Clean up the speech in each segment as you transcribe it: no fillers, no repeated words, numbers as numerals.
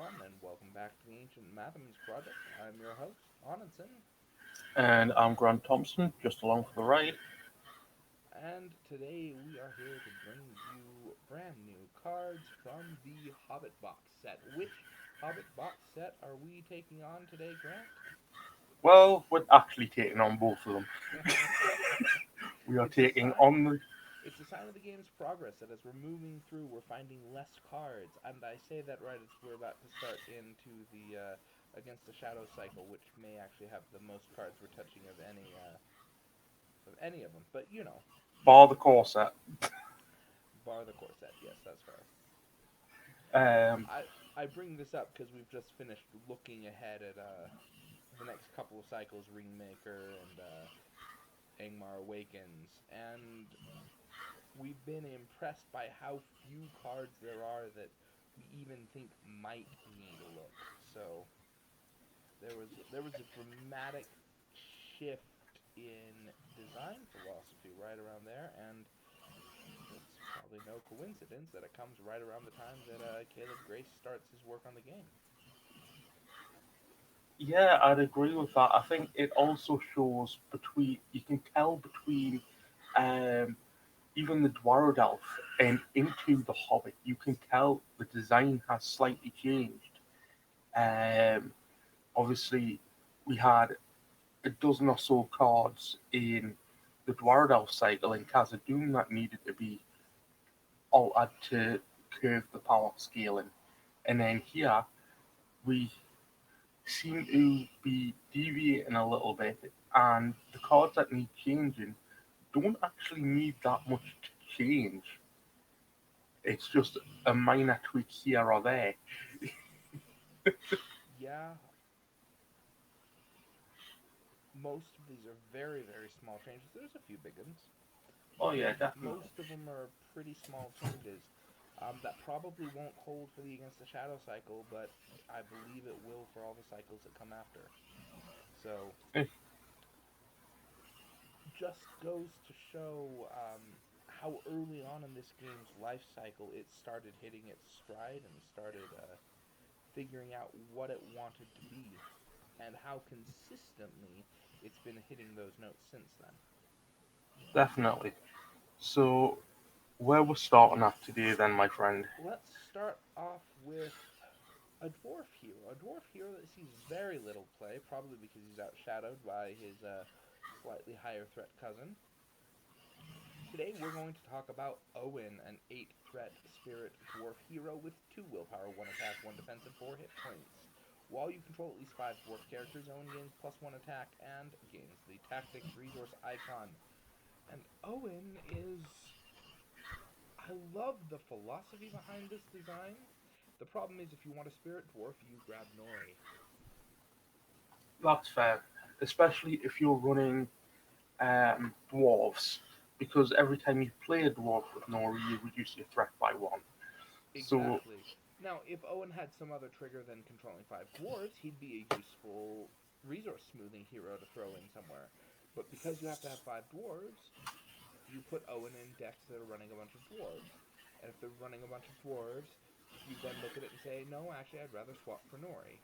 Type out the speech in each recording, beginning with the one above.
everyone, and welcome back to the Ancient Mathoms project. I'm your host, Onenson, And I'm Grant Thompson, just along for the ride. and today we are here to bring you brand new cards from the Hobbit box set. Which Hobbit box set are we taking on today, Grant? Well, we're actually taking on both of them. We are it's a taking sign. on the. It's a sign of the game's progress that as we're moving through, we're finding less cards, and I say that right as we're about to start into the against the shadow cycle, which may actually have the most cards we're touching of any of them. But Bar the core set. bar the core set. Yes, that's fair. Um, I bring this up because we've just finished looking ahead at the next couple of cycles, Ringmaker and Angmar Awakens, and we've been impressed by how few cards there are that we even think might need a look. So there was a dramatic shift in design philosophy right around there, and it's probably no coincidence that it comes right around the time that Caleb Grace starts his work on the game. yeah, I'd agree with that. I think it also shows between. You can tell between um, even the Dwarrowed Elf and into the Hobbit. You can tell the design has slightly changed. Um, Obviously, we had a dozen or so cards in the Dwarrowed Elf cycle in Khazad-dûm that needed to be altered to curve the power scaling. And then here we seem to be deviating a little bit, and the cards that need changing don't actually need that much to change. It's just a minor tweak here or there. Yeah, most of these are very, very small changes. There's a few big ones, Oh but yeah, definitely. most of them are pretty small changes. That probably won't hold for the Against the Shadow cycle, but I believe it will for all the cycles that come after. So, Eh, just goes to show how early on in this game's life cycle it started hitting its stride and started figuring out what it wanted to be, and how consistently it's been hitting those notes since then. Definitely. So where we're starting at today, then, my friend. Let's start off with a dwarf hero. A dwarf hero that sees very little play, probably because he's outshadowed by his slightly higher threat cousin. Today we're going to talk about Owen, an 8 threat spirit dwarf hero with 2 willpower, 1 attack, 1 defense, and 4 hit points. While you control at least 5 dwarf characters, Owen gains plus 1 attack and gains the tactics resource icon. And Owen is. I love the philosophy behind this design. The problem is, if you want a spirit dwarf, you grab Nori. That's fair, especially if you're running dwarves, because every time you play a dwarf with Nori, you reduce your threat by one. So, Exactly. Now, if Owen had some other trigger than controlling 5 dwarves, he'd be a useful resource smoothing hero to throw in somewhere. But because you have to have 5 dwarves, you put Owen in decks that are running a bunch of dwarves. And if they're running a bunch of dwarves, you then look at it and say, no, actually, I'd rather swap for Nori.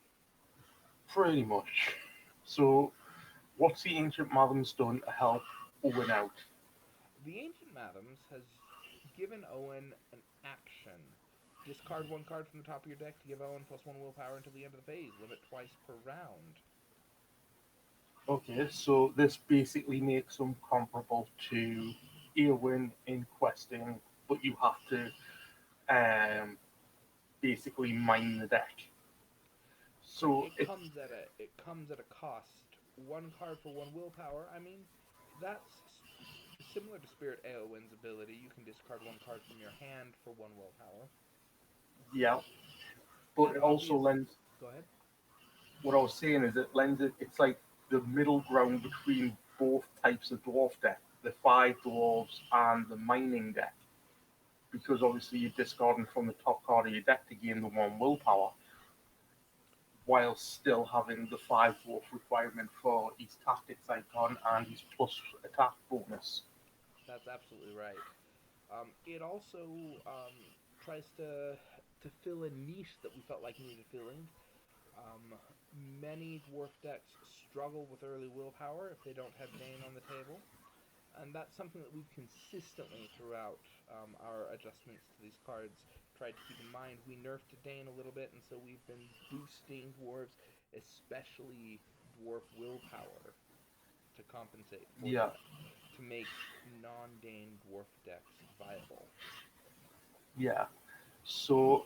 pretty much. So, what's the Ancient Mathoms done to help Owen out? The Ancient Mathoms has given Owen an action. Discard 1 card from the top of your deck to give Owen plus 1 willpower until the end of the phase. Limit twice per round. Okay, so this basically makes them comparable to Eowyn in questing, but you have to basically mine the deck. So, It comes at a cost. 1 card for 1 willpower. I mean, that's similar to Spirit Eowyn's ability. You can discard 1 card from your hand for 1 willpower. yeah, but And it also obvious. lends Go ahead. what I was saying is it lends it. It's like the middle ground between both types of dwarf deck, the five dwarves and the mining deck, because obviously you're discarding from the top card of your deck to gain the one willpower, while still having the five dwarf requirement for his tactics icon and his plus attack bonus. That's absolutely right. It also tries to. to fill a niche that we felt like needed filling. Um, Many dwarf decks struggle with early willpower if they don't have Dane on the table, and that's something that we've consistently throughout our adjustments to these cards tried to keep in mind. We nerfed Dane a little bit, and so we've been boosting dwarves, especially dwarf willpower, to compensate for Yeah, that, to make non-Dane dwarf decks viable. yeah. So,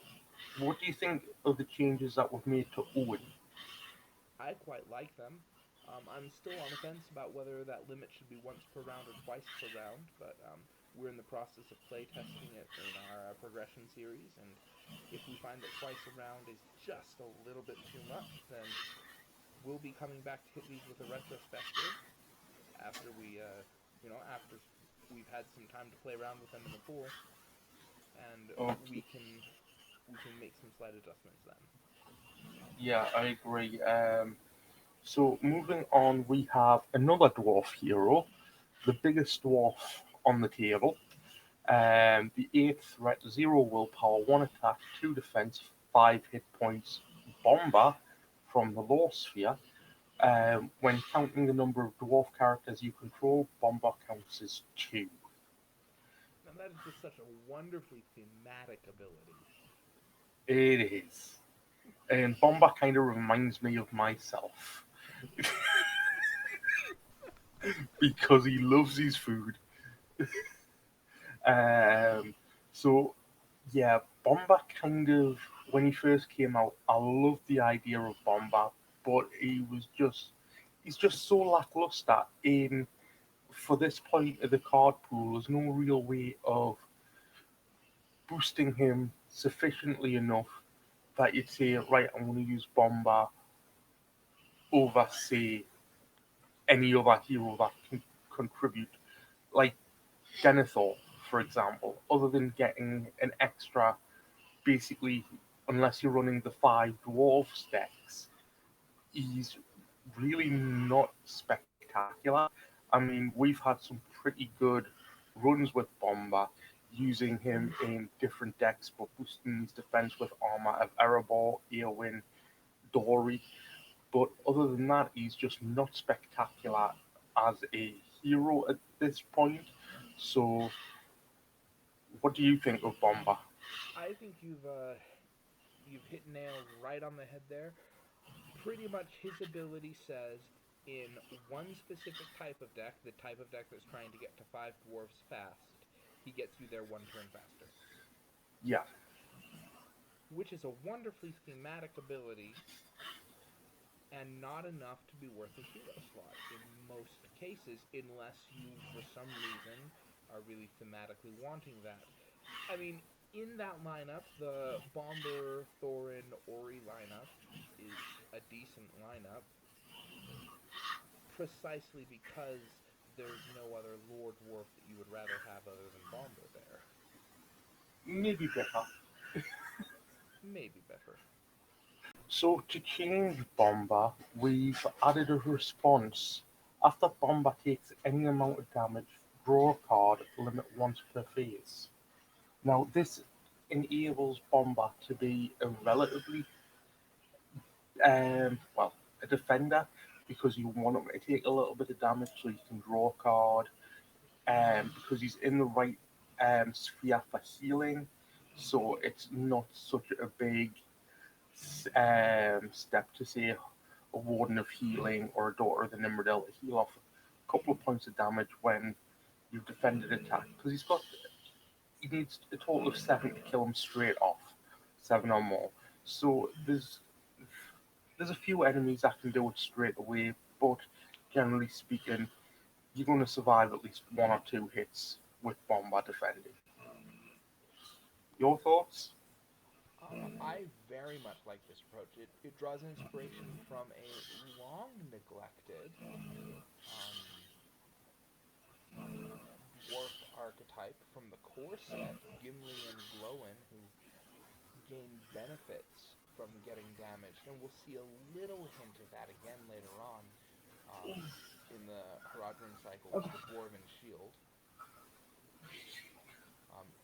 what do you think of the changes that were made to Owen? I quite like them. I'm still on the fence about whether that limit should be once per round or twice per round, but we're in the process of play testing it in our progression series, and if we find that twice a round is just a little bit too much, then we'll be coming back to hit these with a retrospective after after we've had some time to play around with them in the pool, and we Okay. can we can make some slight adjustments then. Yeah, I agree. So moving on, we have another dwarf hero, the biggest dwarf on the table. The eighth threat, zero willpower, one attack, two defense, five hit points. Bomber from the Law Sphere. When counting the number of dwarf characters you control, Bomber counts as two. And that is just such a wonderfully thematic ability. It is. And Bomber kind of reminds me of myself because he loves his food. Um, so yeah, Bomber kind of when he first came out, I loved the idea of Bomber, but he's just so lackluster in for this point of the card pool. There's no real way of boosting him sufficiently enough that you'd say, right, I'm going to use Bomber over say any other hero that can contribute, like Denethor, for example, other than getting an extra basically, unless you're running the five dwarves decks, he's really not spectacular. I mean, we've had some pretty good runs with Bomber, using him in different decks, but boosting his defense with Armor of Erebor, Eowyn, Dory. But other than that, he's just not spectacular as a hero at this point. So, what do you think of Bomber? I think you've hit nails right on the head there. Pretty much his ability says in one specific type of deck, the type of deck that's trying to get to five dwarfs fast, he gets you there one turn faster, Yeah, which is a wonderfully thematic ability and not enough to be worth a hero slot in most cases, unless you, for some reason, are really thematically wanting that. I mean, in that lineup, the Bombur, Thorin, Ori lineup is a decent lineup, precisely because there's no other Lord Dwarf that you would rather have other than Bombur there. maybe better. Maybe Biffer. So to change Bomber, we've added a response. After Bomber takes any amount of damage, draw a card, limit once per phase. Now this enables Bomber to be a relatively a defender because you want him to take a little bit of damage so you can draw a card, because he's in the right sphere for healing, so it's not such a big step to say a Warden of Healing or a Daughter of the Nimrodel to heal off a couple of points of damage when you've defended attack, because he needs a total of seven to kill him straight off, seven or more. So there's a few enemies that can do it straight away, but generally speaking, you're going to survive at least one or two hits with Bomber defending. Your thoughts? I very much like this approach. It draws inspiration from a long neglected um, dwarf archetype from the core set, Gimli and Glowin, who gain benefits from getting damaged, and we'll see a little hint of that again later on um, in the Haradrim cycle with the Dwarven Shield.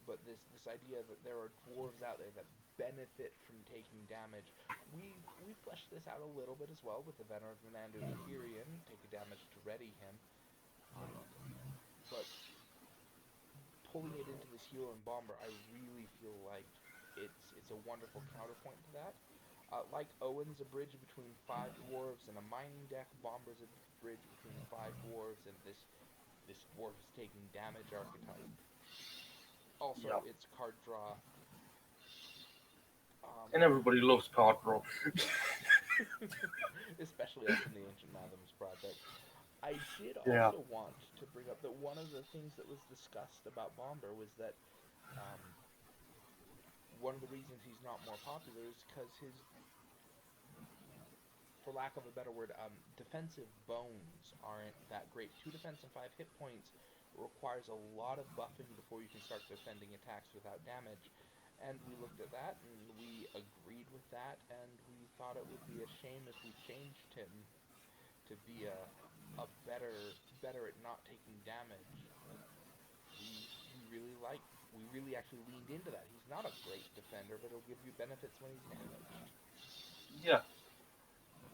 But this idea that there are dwarves out there that benefit from taking damage. We fleshed this out a little bit as well with the Veteran Commander Tyrion, take a damage to ready him. But pulling it into this hero and Bombur, I really feel like it's a wonderful counterpoint to that. Like Owen's a bridge between five dwarves and a mining deck, Bombur's a bridge between five dwarves and this dwarves taking damage archetype. Yeah. Also, it's card draw. And everybody loves card draw. Especially us in the Ancient Mathoms project. I did Yeah. also want to bring up that one of the things that was discussed about Bombur was that um, one of the reasons he's not more popular is because his, for lack of a better word, defensive bones aren't that great. 2 defense and 5 hit points requires a lot of buffing before you can start defending attacks without damage. And we looked at that and we agreed with that, and we thought it would be a shame if we changed him to be a better at not taking damage. We really like we really actually leaned into that. He's not a great defender, but he'll give you benefits when he's damaged. Yeah.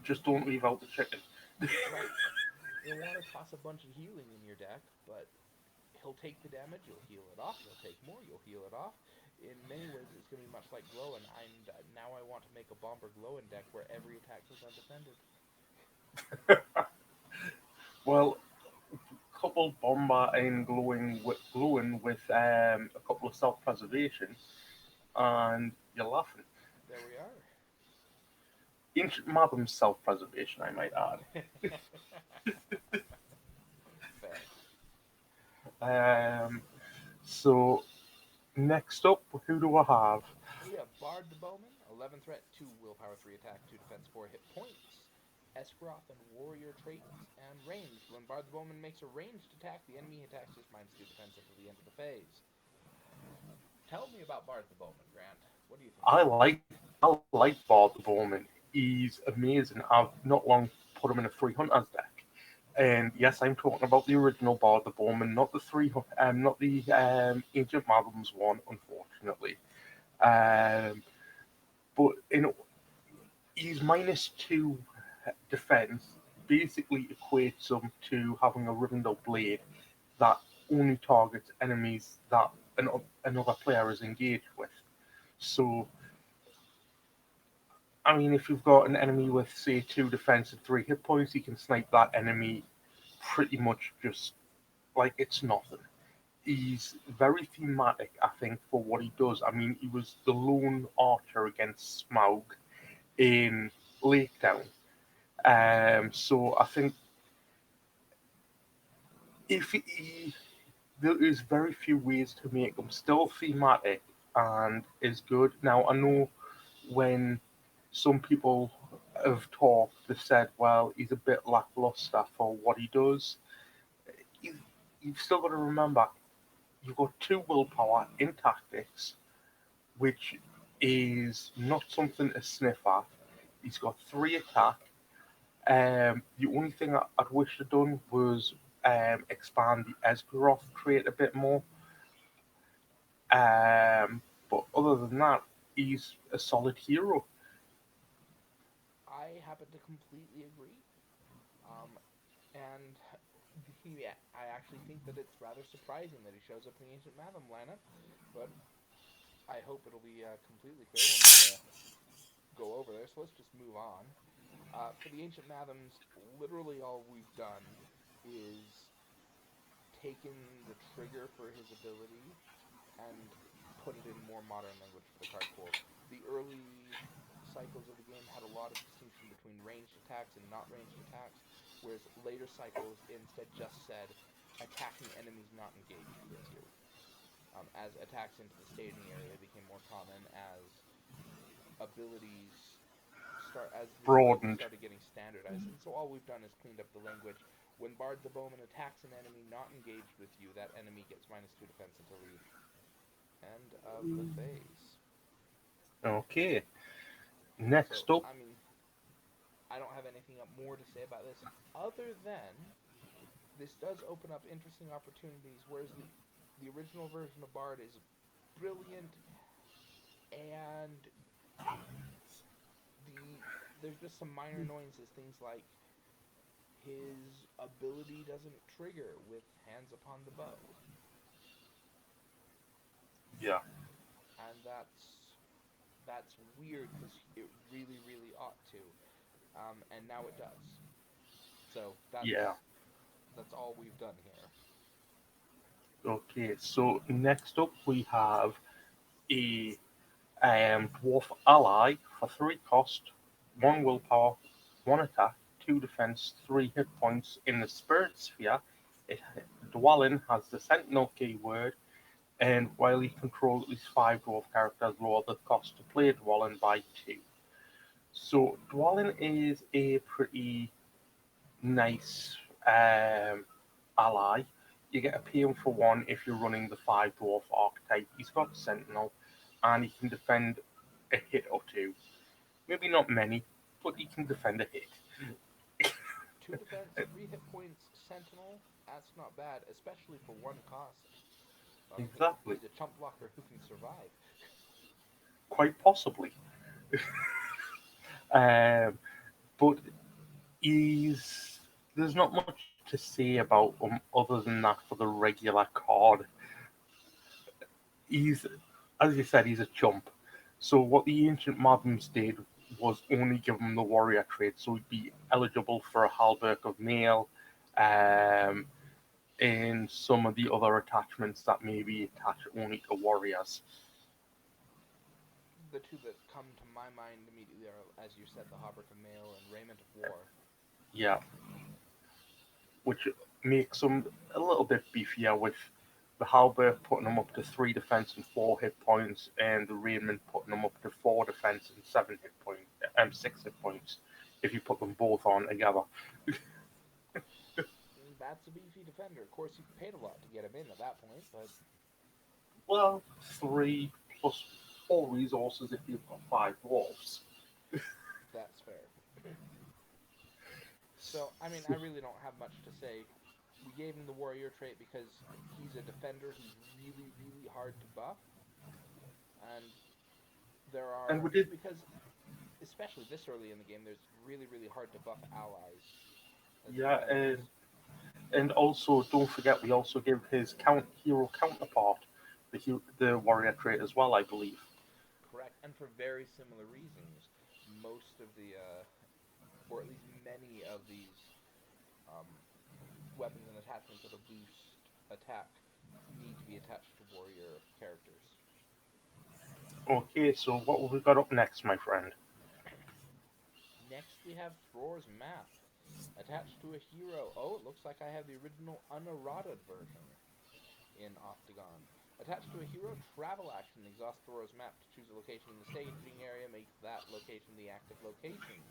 Just don't leave out the chicken. Right. You'll want to toss a bunch of healing in your deck, but he'll take the damage, you'll heal it off, he'll take more, you'll heal it off. In many ways, it's going to be much like Gloin. Now I want to make a Bombur Gloin deck where every attack goes undefended. Well, couple Bomber and glowing with a couple of self-preservation, and you're laughing. There we are. Ancient Mathoms self-preservation, I might Fair. add. So next up, who do I have? We have Bard the Bowman, 11 threat, 2 willpower, 3 attack, 2 defense, 4 hit points. Esgaroth and warrior traits, and ranged. When Bard the Bowman makes a ranged attack, the enemy attacks just -2 defense until the end of the phase. Tell me about Bard the Bowman, Grant. What do you think? I like Bard the Bowman. He's amazing. I've not long put him in a Three Hunters deck, and yes, I'm talking about the original Bard the Bowman, not the not the Ancient Mathoms one, unfortunately. Um, but he's -2 defense basically equates him to having a Rivendell blade that only targets enemies that another player is engaged with. So, I mean, if you've got an enemy with, say, 2 defense and 3 hit points, you can snipe that enemy pretty much just like it's nothing. He's very thematic, I think, for what he does. I mean, he was the lone archer against Smaug in Lake Town. So I think if he, there is very few ways to make him still thematic and is good. Now I know when some people have talked, they've said, well, he's a bit lackluster for what he does. You, you've still got to remember, you've got 2 willpower in tactics, which is not something to sniff at. He's got 3 attack. The only thing I'd wish to done was expand the Esgaroth trait a bit more. But other than that, he's a solid hero. I happen to completely agree. And I actually think that it's rather surprising that he shows up in the Ancient Mathom lineup, but I hope it'll be completely clear when we go over there. So let's just move on. For the Ancient Mathoms, literally all we've done is taken the trigger for his ability and put it in more modern language for the card pool. The early cycles of the game had a lot of distinction between ranged attacks and not ranged attacks, whereas later cycles instead just said attacking enemies not engaged with you. As attacks into the staging area became more common, abilities as the cycle Broadened. started getting standardized, and so all we've done is cleaned up the language. When Bard the Bowman attacks an enemy not engaged with you, that enemy gets -2 defense until the end of the phase. Okay. So, Next up, I mean, I don't have anything more to say about this other than this does open up interesting opportunities, whereas the original version of Bard is brilliant And there's just some minor annoyances, things like his ability doesn't trigger with hands upon the bow, Yeah. and that's weird because it really ought to, and now it does. So Yeah. that's all we've done here. Okay. So next up we have a dwarf ally for 3 cost, 1 willpower, 1 attack, 2 defense, 3 hit points in the spirit sphere. It, Dwellin has the Sentinel keyword, and while he controls at least 5 dwarf characters, lower the cost to play Dwellin by 2. So Dwellin is a pretty nice ally. You get a PM for 1 if you're running the 5 dwarf archetype. He's got Sentinel, and he can defend a hit or two. Maybe not many, but he can defend a hit. 2 defense, 3 hit points, sentinel. That's not bad, especially for 1 cost. Exactly. He's a chump blocker who can survive. Quite possibly. Um, but he's there's not much to say about him other than that for the regular card. He's, as you said, he's a chump. So what the Ancient Mathoms did was only give him the warrior trait, so he'd be eligible for a halberd of mail, um, and some of the other attachments that maybe attach only to warriors. The two that come to my mind immediately are, as you said, the Hauberk of Mail and Raiment of War. Yeah, which makes him a little bit beefier with the halberd putting him up to 3 defense and 4 hit points, and the raiment putting him up to 4 defense and 7 hit points, 6 hit points, if you put them both on together. That's a beefy defender. Of course, you paid a lot to get him in at that point, but Well, 3 plus 4 resources if you've got 5 dwarfs. that's fair. So, I mean, I really don't have much to say. We gave him the warrior trait because he's a defender who's really hard to buff, and there And we are did, because especially this early in the game, there's really hard to buff allies as yeah, defenders. and also don't forget we also give his hero counterpart the warrior trait as well, I believe. Correct, and for very similar reasons. Most of the, or at least many of these um, weapons and attachments that boost attack need to be attached to warrior characters. Okay, so what have we got up next, my friend? Next, we have Thror's Map. Attached to a hero. Oh, it looks like I have the original uneroded version in Octagon. Attached to a hero, travel action. Exhaust Thror's map to choose a location in the staging area. Make that location the active location.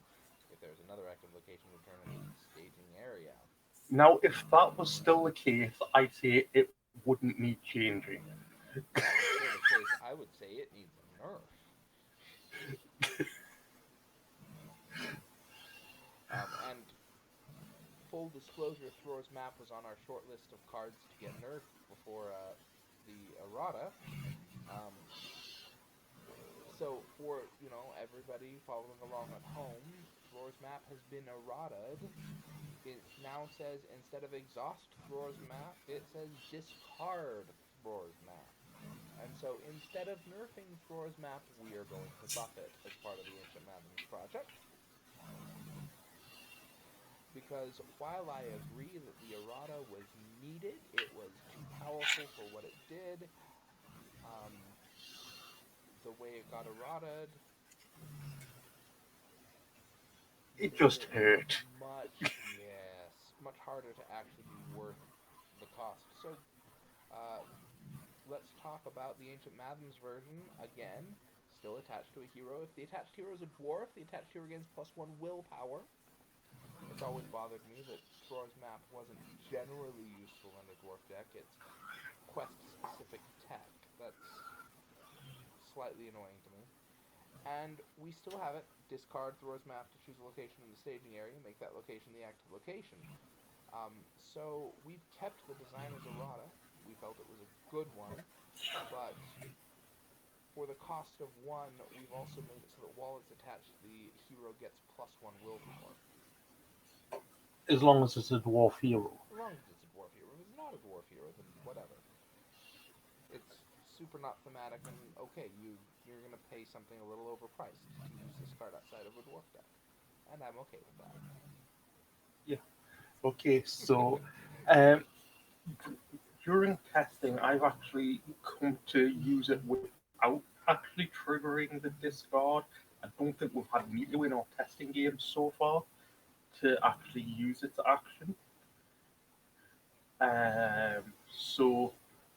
If there's another active location, determine the staging area. Now, if that was still the case, I'd say it wouldn't need changing. If that was still the case, I would say it needs a nerf. And full disclosure, Thror's Map was on our short list of cards to get nerfed before the errata. Um, so for everybody following along at home, Thror's Map has been errataed. It now says instead of exhaust Thror's Map, it says discard Thror's Map. And so instead of nerfing Thror's Map, we are going to buff it as part of the Ancient Mathoms project. Because while I agree that the errata was needed, it was too powerful for what it did. Um, the way it got errataed It made just it hurt. much harder to actually be worth the cost. So uh, let's talk about the Ancient Mathoms version again. Still attached to a hero. If the attached hero is a dwarf, the attached hero gains +1 willpower. It's always bothered me that Thror's Map wasn't generally useful in a dwarf deck. It's quest-specific tech. That's slightly annoying to me. And we still have it. Discard Thror's Map to choose a location in the staging area. Make that location the active location. So we've kept the designer's errata. We felt it was a good one. But for the cost of one, we've also made it so that while it's attached, the hero gets +1 willpower. As long as it's a dwarf hero. As long as it's a dwarf hero. If it's not a dwarf hero, then whatever. It's super not thematic, and okay, you're gonna pay something a little overpriced to use this card outside of a dwarf deck, and I'm okay with that. Yeah. Okay, so um, during testing, I've actually come to use it without actually triggering the discard. I don't think we've had need to in our testing games so far to actually use its action. So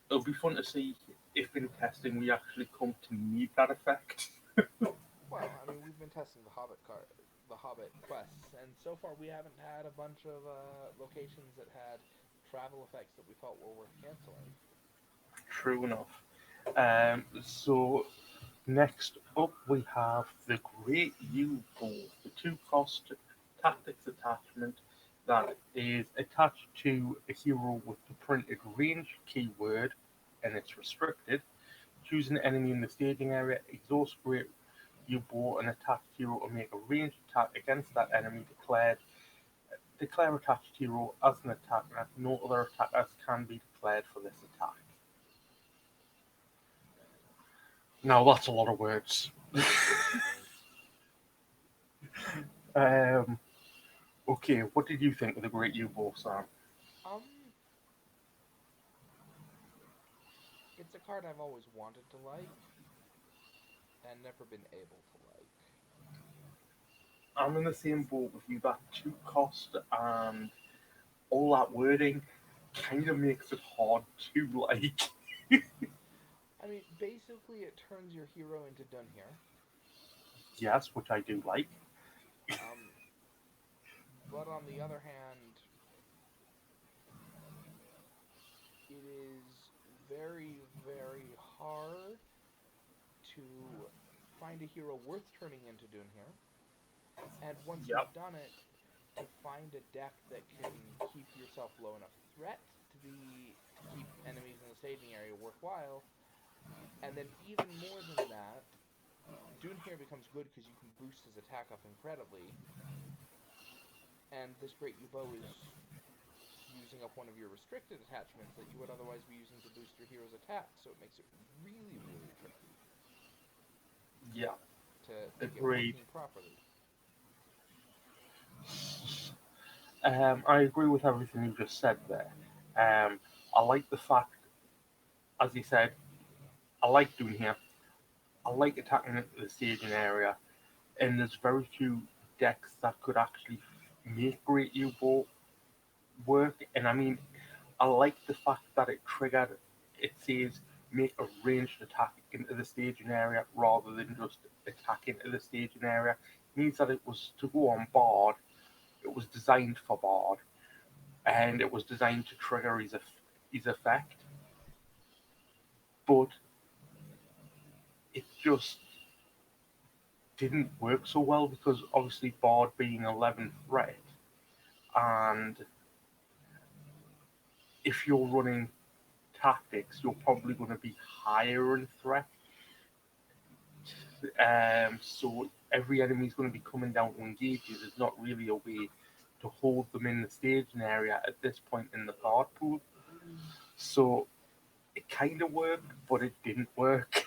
it'll be fun to see if in testing we actually come to need that effect. Well, I mean, we've been testing the Hobbit quests, and so far we haven't had a bunch of locations that had travel effects that we felt were worth canceling. True enough. So next up we have the Great Yew Bow, the two-cost tactics attachment that is attached to a hero with the printed range keyword, and it's restricted. Choose an enemy in the staging area, exhaust Great Yew Bow, and attached hero to make a ranged attack against that enemy declared. Declare attached hero as an attacker. No other attackers can be declared for this attack. Now that's a lot of words. Um, okay, what did you think of the Great Yew Bow, Sam? Um, it's a card I've always wanted to like and never been able to like. I'm in the same boat with you. That two cost and all that wording kind of makes it hard to like. I mean, basically, it turns your hero into Dunhere. Yes, which I do like. Um, but on the other hand, it is very, very hard to find a hero worth turning into Dunhere. And once Yep. you've done it, to find a deck that can keep yourself low enough threat to keep enemies in the staging area worthwhile, and then even more than that, Dunhere becomes good because you can boost his attack up incredibly, and this Great Yew Bow is using up one of your restricted attachments that you would otherwise be using to boost your hero's attack, so it makes it really, really tricky Yeah, to get agreed. working properly. I agree with everything you just said there. I like the fact, as you said, I like doing here. I like attacking the staging area, and there's very few decks that could actually make Great Yew Bow work. And I mean, I like the fact that it triggered. It says make a ranged attack into the staging area rather than just attack into the staging area. It means that it was to go on board. It was designed for board, and it was designed to trigger his effect. But it just didn't work so well because obviously board being 11 threat, and if you're running tactics, you're probably going to be higher in threat. So every enemy is going to be coming down to engage you. There's not really a way to hold them in the staging area at this point in the card pool. So it kind of worked, but it didn't work.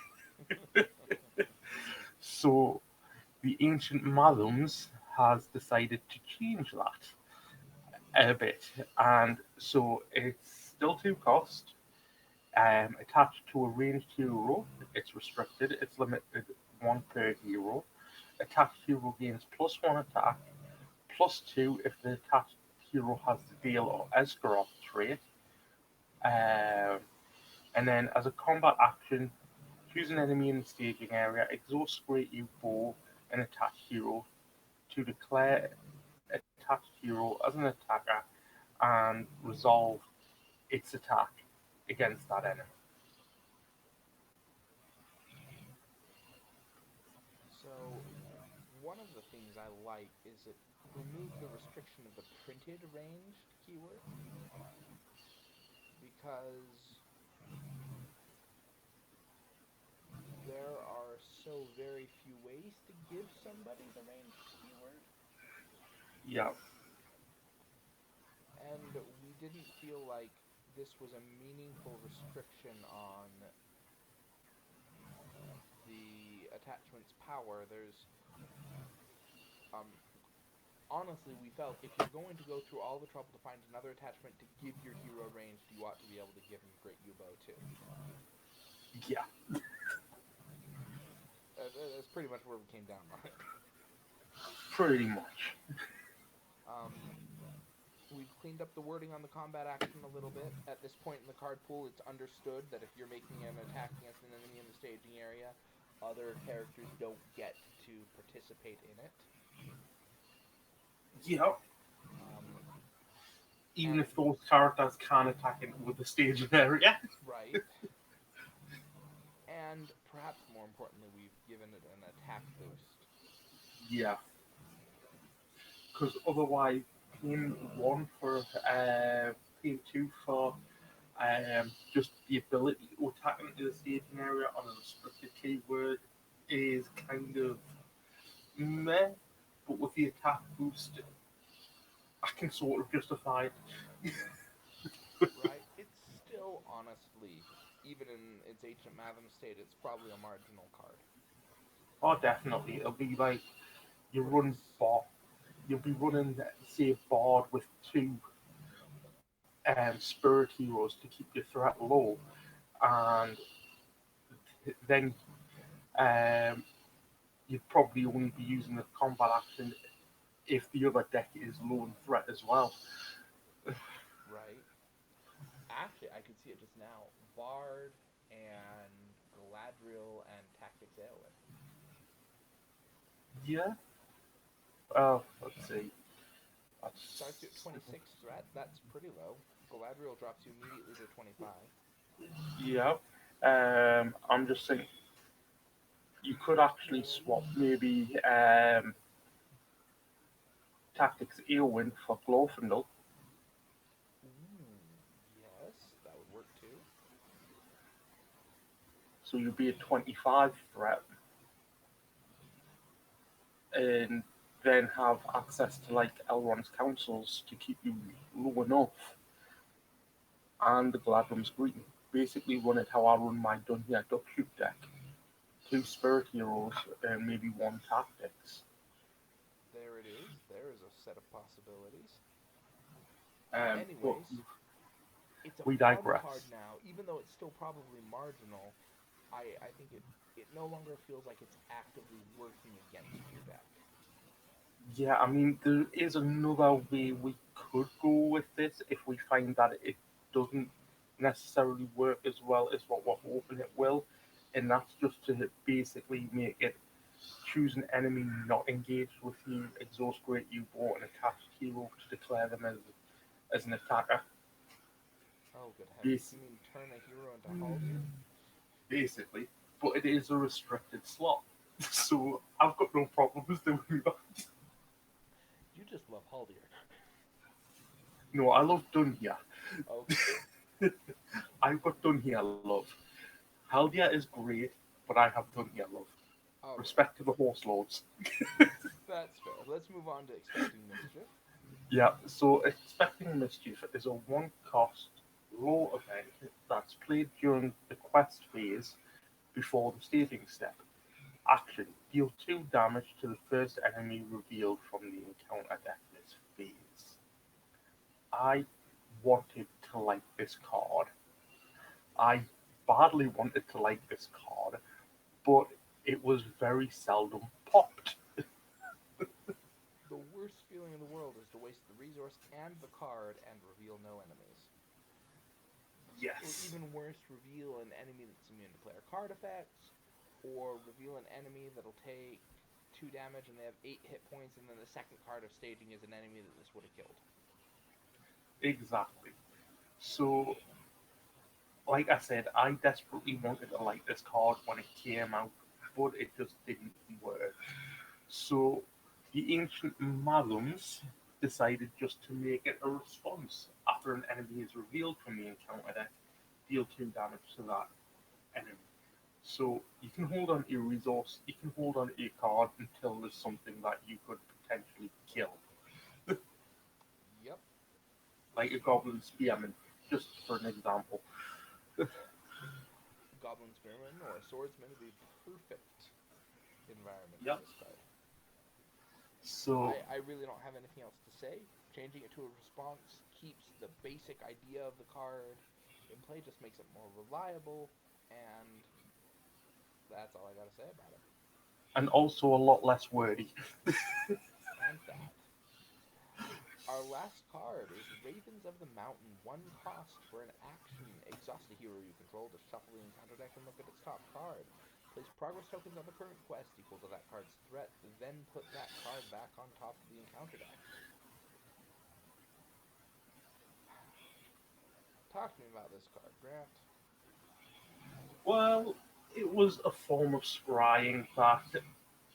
So the Ancient Mathoms has decided to change that a bit, and so it's still two cost. Attached to a ranged hero, it's restricted. It's limited one per hero. Attached hero gains +1 attack, +2 if the attached hero has the Dale or Esgaroth trait. Um, and then as a combat action, choose an enemy in the staging area, exhaust Great Yew Bow, an attached hero to declare attached hero as an attacker and resolve its attack against that enemy. So, one of the things I like is it removed the restriction of the printed ranged keyword because there are so very few ways to give somebody the ranged keyword, Yeah, and we didn't feel like this was a meaningful restriction on the attachment's power. There's um honestly, we felt if you're going to go through all the trouble to find another attachment to give your hero ranged, you ought to be able to give him Great Yew Bow too. yeah, That's pretty much where we came down on it. pretty much. Um, we've cleaned up the wording on the combat action a little bit. At this point in the card pool, it's understood that if you're making an attack against an enemy in the staging area, other characters don't get to participate in it. Yeah, Um, even and if those characters can attack it with the staging area. right, and perhaps more importantly, we've given it an attack boost. Yeah, because otherwise, paying one for paying two for just the ability to attack into the staging area on a restricted keyword is kind of meh. But with the attack boost, I can sort of justify it. Right? It's still, honestly, even in its Ancient Mathoms state, it's probably a marginal card. Oh, definitely, it'll be like you But run it's bot. You'll be running, say, board with two spirit heroes to keep your threat low, and then um, you'd probably only be using the combat action if the other deck is low in threat as well. right. Actually, I could see it just now. Bard and Galadriel and Tactics Aelin. Yeah. Let's see. Starts you at That's 26 threat. That's pretty low. Galadriel drops you immediately to 25. yeah. I'm just saying you could actually swap maybe tactics Eowyn for Glorfindel, Ooh, yes, that would work too. so you'd be at 25 threat, and then have access to like Elrond's councils to keep you low enough, and the Gladrum's Greeting. Basically, run it how I run my Dungeon Duck Shoot deck: two Spirit Heroes and maybe one Tactics. There it is. There is a set of possibilities. But Anyways, it's a we fun card digress. now, even though it's still probably marginal. I think it no longer feels like it's actively working against your deck. Yeah, I mean, there is another way we could go with this if we find that it doesn't necessarily work as well as what we're hoping it will, and that's just to basically make it choose an enemy not engaged with you, exhaust Great Yew Bow, and attach hero to declare them as an attacker. Oh, good heavens. Bas- You mean turn a hero into Haldir? Basically, but it is a restricted slot, so I've got no problems doing that. You just love Haldir. No, I love Dunya. Okay. I've got Dunya love. Haldia is great, but I have Dunya love. Alright. Respect to the horse lords. That's fair. Let's move on to Expecting Mischief. Yeah, so Expecting Mischief is a one cost low event that's played during the quest phase before the staging step. Action: deal 2 damage to the first enemy revealed from the encounter deck this phase. I wanted to like this card. I badly wanted to like this card, but it was very seldom popped. The worst feeling in the world is to waste the resource and the card and reveal no enemies. Or Yes, even worse, reveal an enemy that's immune to player card effects, or reveal an enemy that'll take 2 damage and they have 8 hit points, and then the second card of staging is an enemy that this would have killed. exactly. So, like I said, I desperately wanted to like this card when it came out, but it just didn't work. So, the Ancient Mathoms decided just to make it a response. After an enemy is revealed from the encounter deck, deal 2 damage to that enemy. So you can hold on to your resource, you can hold on to your card until there's something that you could potentially kill, Yep. like a goblin spearman, just for an example. Goblin Spearman or a Swordsman would be perfect environment for Yep. this card. So I really don't have anything else to say. Changing it to a response keeps the basic idea of the card in play, just makes it more reliable, and that's all I gotta say about it. and also a lot less wordy. And that. Our last card is Ravens of the Mountain. One cost for an action. Exhaust a hero you control to shuffle the encounter deck and look at its top card. Place progress tokens on the current quest equal to that card's threat, then put that card back on top of the encounter deck. Talk to me about this card, Grant. Well, it was a form of scrying that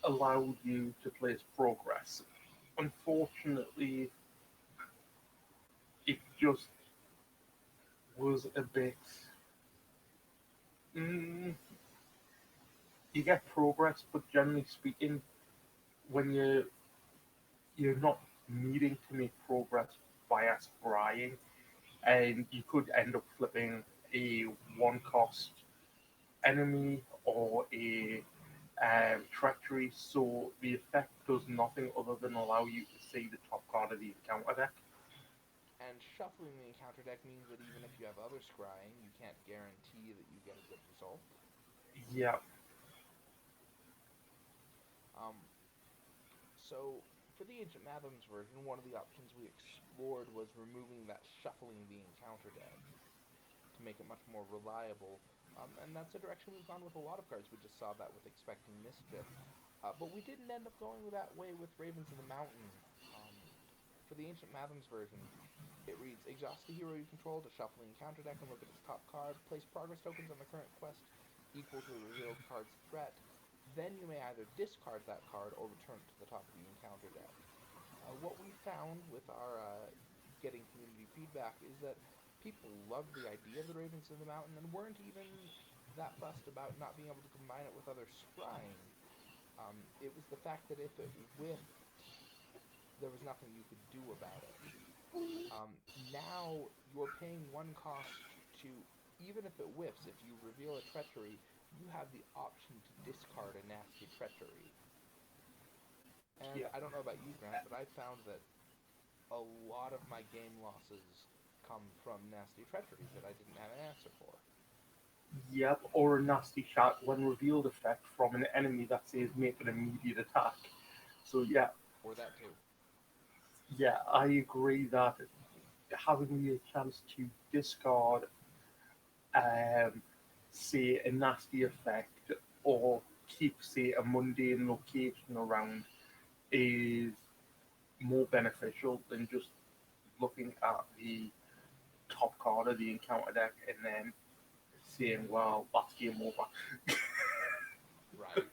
allowed you to place progress. Unfortunately, it just was a bit. Mm, you get progress, but generally speaking, when you're not needing to make progress via scrying, and you could end up flipping a one cost enemy or a treachery, so the effect does nothing other than allow you to see the top card of the encounter deck. And shuffling the encounter deck means that even if you have other scrying, you can't guarantee that you get a good result. Yeah, Um, so, for the Ancient Mathoms version, one of the options we explored was removing that shuffling the encounter deck to make it much more reliable. And that's a direction we've gone with a lot of cards. We just saw that with Expecting Mischief. But we didn't end up going that way with Ravens of the Mountain. Um, for the Ancient Mathoms version, it reads, exhaust a hero you control to shuffle the encounter deck and look at its top card. Place progress tokens on the current quest equal to the revealed card's threat. Then you may either discard that card or return it to the top of the encounter deck. What we found with our getting community feedback is that people loved the idea of the Ravens of the Mountain and weren't even that fussed about not being able to combine it with other scrying. It was the fact that if it whiffed, there was nothing you could do about it. Now you're paying one cost to, even if it whiffs, if you reveal a treachery, you have the option to discard a nasty treachery. And yeah, I don't know about you, Grant, but I found that a lot of my game losses come from nasty treacheries that I didn't have an answer for. yep, or a nasty shot when revealed effect from an enemy that says make an immediate attack. So yeah, Or that too. yeah, I agree that having the chance to discard, um, say, a nasty effect or keep, say, a mundane location around is more beneficial than just looking at the top card of the encounter deck and then saying, well, that's game over. Right.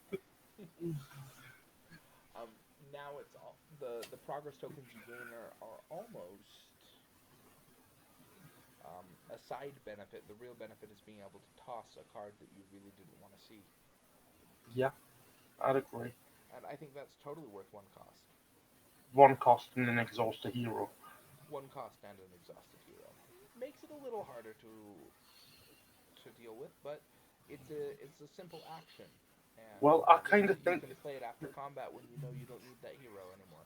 um, Now it's all the progress tokens you gain are almost a side benefit. The real benefit is being able to toss a card that you really didn't want to see. Yeah, I'd agree. And I think that's totally worth one cost. One cost and then exhaust a hero. One cost and an exhausted hero. Makes it a little harder to deal with, but it's a simple action, and Well, I that means kind of that you think can play it after combat when you know you don't need that hero anymore.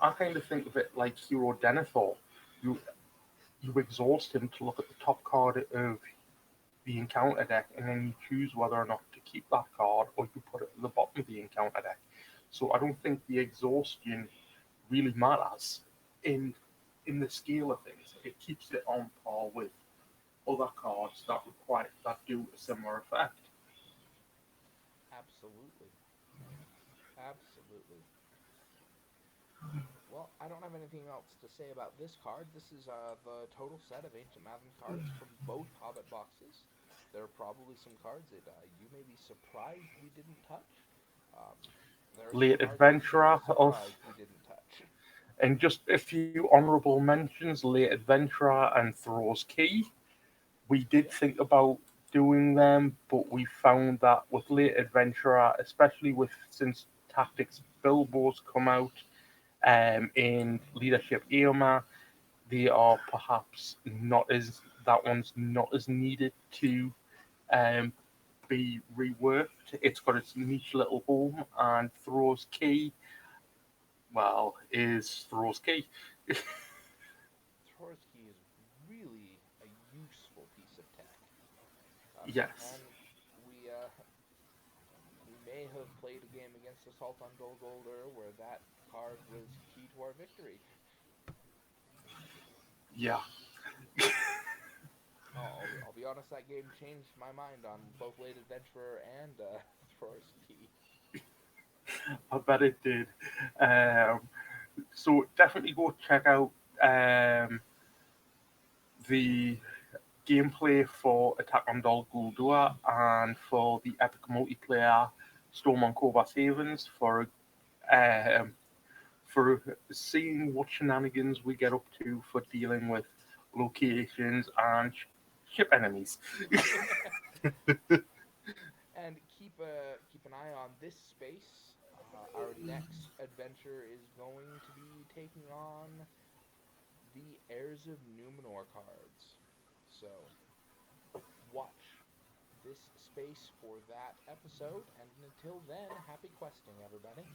I kind of think of it like Hero Denethor. You you exhaust him to look at the top card of the encounter deck, and then you choose whether or not to keep that card or you put it at the bottom of the encounter deck. So I don't think the exhaustion really matters in the scale of things. It keeps it on par with other cards that do a similar effect. Absolutely, absolutely. Well, I don't have anything else to say about this card. This is the total set of Ancient Mathom cards from both Hobbit boxes. There are probably some cards that you may be surprised we didn't touch. Um, there are some Late cards that you'd be Adventurer of surprised we didn't touch. and just a few honourable mentions: Late Adventurer and Throw's Key. We did Yep. think about doing them, but we found that with late adventurer, especially with since tactics Bilbo's come out, in leadership Eomer, they are perhaps not as that one's not as needed to um, be reworked. It's got its niche little home, and Throw's Key, well, is Throw's Key. Trorsky is really a useful piece of tech. Yes, And we may have played a game against Assault on Dol Guldur where that card was key to our victory. yeah, I'll be honest, that game changed my mind on both Late Adventurer and Trorsky. I bet it did. Um, so definitely go check out um, the gameplay for Attack on Dol Guldur and for the epic multiplayer Storm on Cobras Havens um, for seeing what shenanigans we get up to for dealing with locations and ship enemies. And keep an eye on this space. Our next adventure is going to be taking on the Heirs of Numenor cards. So watch this space for that episode, and until then, happy questing, everybody.